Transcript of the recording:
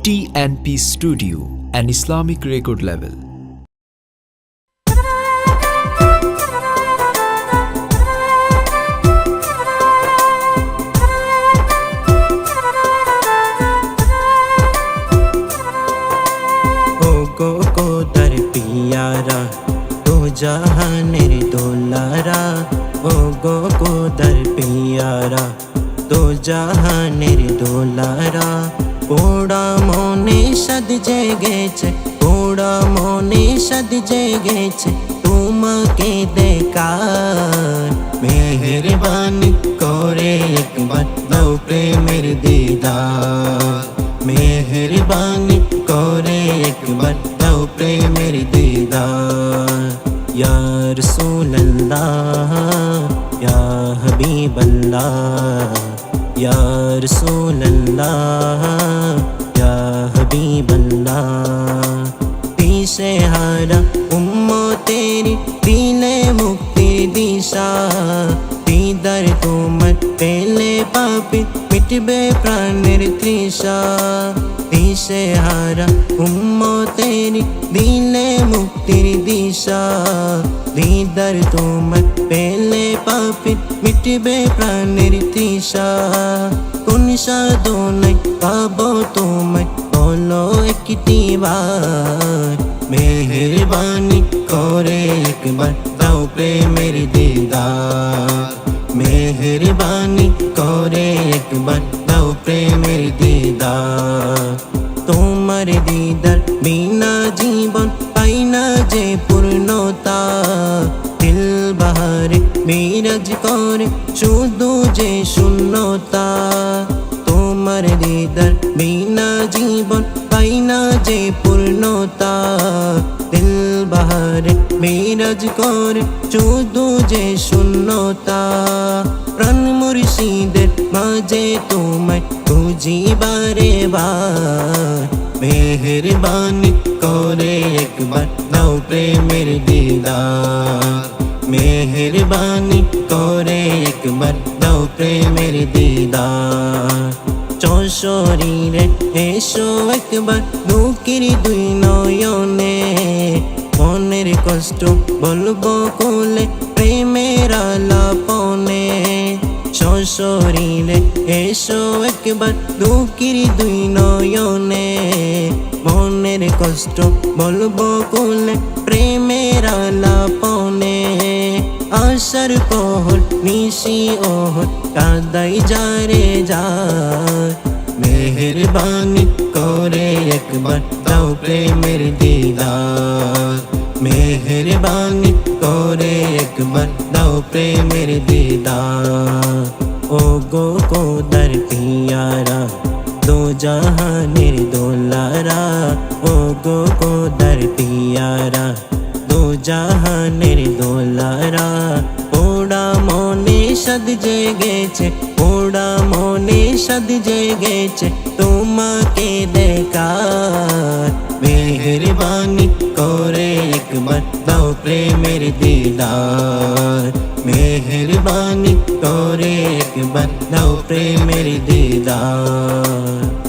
TNP Studio, an Islamic record label. दर पियारा तो जहानेर दोलारा ओ गो दर पियारा तो जहानेर दोलारा पोड़ा मने सद जगेছে पोड़ा मने सद जगेছে তোমাকে দেখার মেহেরবানি করে একবার দাও প্রেমের দিদার মেহেরবানি করে একবার দাও প্রেমের দিদার ইয়া রাসূলুল্লাহ ইয়া হাবিবাল্লাহ ইয়া রাসূলুল্লাহ ইয়া হাবিবাল্লাহ দিশে হারা উম্মতেরি দিলে মুক্তি দিশা দিদার তোমার পেলে পাপি মিটবে প্রাণের তৃষা দিশে হারা উম্মতেরি দিলে মুক্তির দিশা দিদার তোমার পেলে পাপি মিটবে প্রাণের তৃষা কোন সাধনায় পাবো তোমায় বলো একটি বার মেহেরবানি করে একবার দাও প্রেমের দিদার মেহেরবানি করে একবার দাও প্রেমের দিদার তোমার দিদার বিনা জীবন পাই না যে পূর্ণতা দিল বাহারে বিরাজ করে শুধু যে শূন্যতা তোমার দিদার বিনা জীবন পাই না যে পূর্ণতা দিল বাহারে বিরাজ করে শুধু যে শূন্যতা প্রাণ মুর্শিদের মাঝে তোমায় খুঁজি বারে বার মেহেরবানি করে একবার দাও প্রেমের দিদার মেহেরবানি করে একবার দাও প্রেমের দিদার শরীরে এসো একবার দুঃখের দুই নয়নে মনের কষ্ট বলবো কোলে প্রেমের আলাপনে শরীরে এসো একবার দুঃখের দুই নয়নে মনের কষ্ট বলবো কোলে প্রেমের আলাপনে আশার পহর নিশি ওহর কাদাই যারে যায় মেহেরবানি করে একবার দাও প্রেমের দিদার মেহেরবানি করে একবার দাও প্রেমের দিদার ও গো দর পিয়ারা দো জাহানের দোলারা ও গো দর পিয়ারা দো জাহানের দোলারা পোড়া মনে সদ জেগেছে পোড়া মনে সদ জেগেছে তোমাকে দেখার মেহেরবানি করে একবার দাও প্রেমের দিদার মেহেরবানি করে একবার দাও প্রেমের দিদার।